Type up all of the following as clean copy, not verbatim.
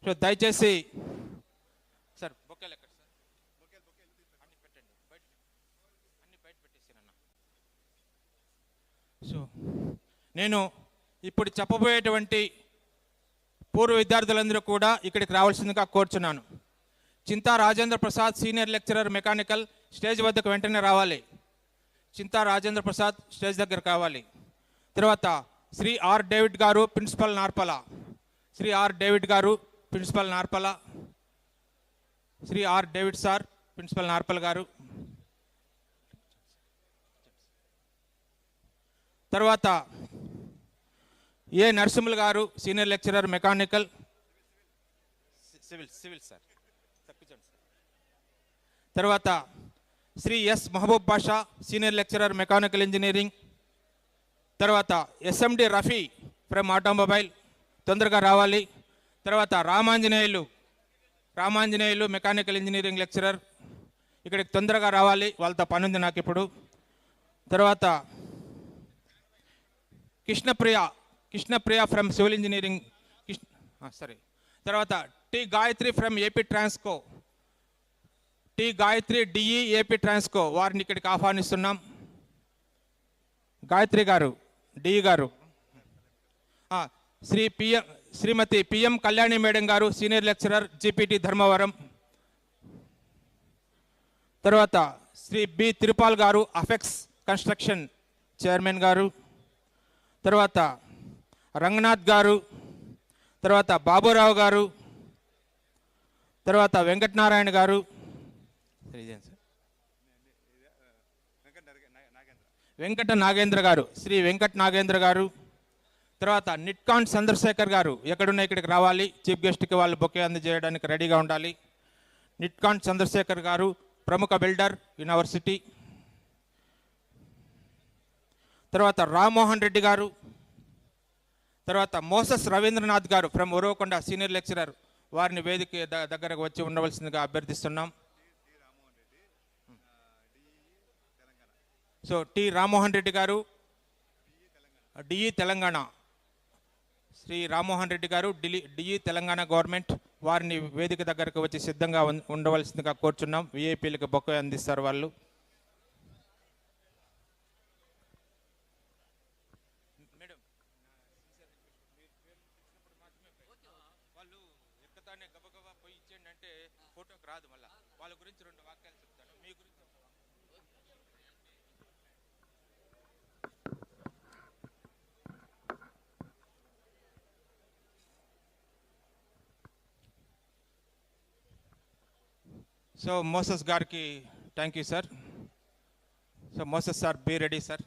So దయచేసి sir బొకేలు ఎక్కడ సార్ అన్ని పెట్టండి అన్ని బయట పెట్టేసానన్న. సో నేను ఇప్పుడు చెప్పబోయేటువంటి పూర్వ విద్యార్థులందరూ కూడా ఇక్కడికి రావాల్సిందిగా కోరుచున్నాను. Chinta Rajendra Prasad senior lecturer mechanical stage వద్దకు వెంటనే రావాలి. చింతా రాజేంద్ర ప్రసాద్ స్టేజ్ దగ్గర కావాలి. తర్వాత Shri R David garu principal Narpala. Shri R David garu principal Narpala. Shri R David sir principal Narpala garu. తర్వాత A Narasimhulu garu senior lecturer mechanical civil sir. తర్వాత Shri S Mahaboob Basha senior lecturer mechanical engineering. తర్వాత ఎస్ఎండి రఫీ ఫ్రమ్ ఆటోమొబైల్ తొందరగా రావాలి. తర్వాత రామాంజనేయులు మెకానికల్ ఇంజనీరింగ్ లెక్చరర్ ఇక్కడికి తొందరగా రావాలి, వాళ్ళతో పని ఉంది నాకు ఇప్పుడు. తర్వాత కృష్ణప్రియ ఫ్రమ్ సివిల్ ఇంజనీరింగ్ తర్వాత T Gayatri from AP Transco. T Gayatri DE AP Transco వారిని ఇక్కడికి ఆహ్వానిస్తున్నాం. గాయత్రి గారు డిఈ గారు. శ్రీమతి పిఎం కళ్యాణి మేడం గారు సీనియర్ లెక్చరర్ జీపీటీ ధర్మవరం. తర్వాత శ్రీ బి తిరుపాల్ గారు అఫెక్స్ కన్స్ట్రక్షన్ చైర్మన్ గారు. తర్వాత రంగనాథ్ గారు. తర్వాత బాబురావు గారు. తర్వాత వెంకటనారాయణ గారు. వెంకట నాగేంద్ర గారు శ్రీ వెంకట నాగేంద్ర గారు. తర్వాత నిట్కాన్ చంద్రశేఖర్ గారు ఎక్కడున్నా ఇక్కడికి రావాలి. చీఫ్ గెస్ట్కి వాళ్ళు బొకే అందజేయడానికి రెడీగా ఉండాలి. నిట్కాన్ చంద్రశేఖర్ గారు ప్రముఖ బిల్డర్ ఇన్ అవర్ సిటీ. తర్వాత రామ్మోహన్ రెడ్డి గారు. తర్వాత మోసస్ రవీంద్రనాథ్ గారు ఫ్రమ్ ఉరవకొండ సీనియర్ లెక్చరర్ వారిని వేదిక దగ్గరకు వచ్చి ఉండవలసిందిగా అభ్యర్థిస్తున్నాం. సో టి రామ్మోహన్ రెడ్డి గారు డిఈ తెలంగాణ. శ్రీ రామ్మోహన్ రెడ్డి గారు డిఈ తెలంగాణ గవర్నమెంట్ వారిని వేదిక దగ్గరకు వచ్చి సిద్ధంగా ఉండవలసిందిగా కోరుచున్నాం. విఐపీలకు బొక్క అందిస్తారు వాళ్ళు. వాళ్ళు ఎక్కతానే గబగబా పోయి ఇచ్చేయండి అంటే ఫోటోకి రాదు. మళ్ళీ వాళ్ళ గురించి 2 వాక్యాలు చెప్తాను. మీ గురించి సో మోసస్ గారికి thank you sir. So Moses sir be ready sir.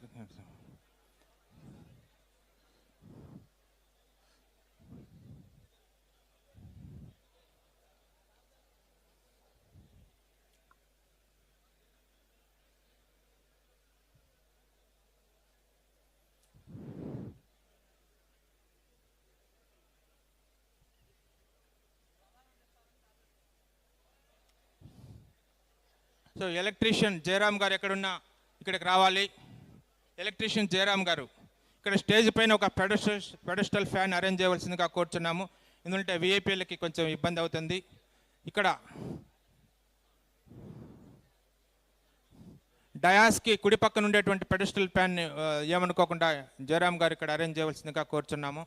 So electrician Jayaram garu ఎక్కడున్నా ఇక్కడికి రావాలి. ఎలక్ట్రీషియన్ జయరామ్ గారు ఇక్కడ స్టేజ్ పైన ఒక పెడస్టల్ ఫ్యాన్ అరేంజ్ చేయవలసిందిగా కోరుచున్నాము. ఎందుకంటే విఐపీలకి కొంచెం ఇబ్బంది అవుతుంది. ఇక్కడ డయాస్కి కుడి పక్కన ఉండేటువంటి పెడస్టల్ ఫ్యాన్ ఏమనుకోకుండా జయరామ్ గారు ఇక్కడ అరేంజ్ చేయవలసిందిగా కోరుచున్నాము.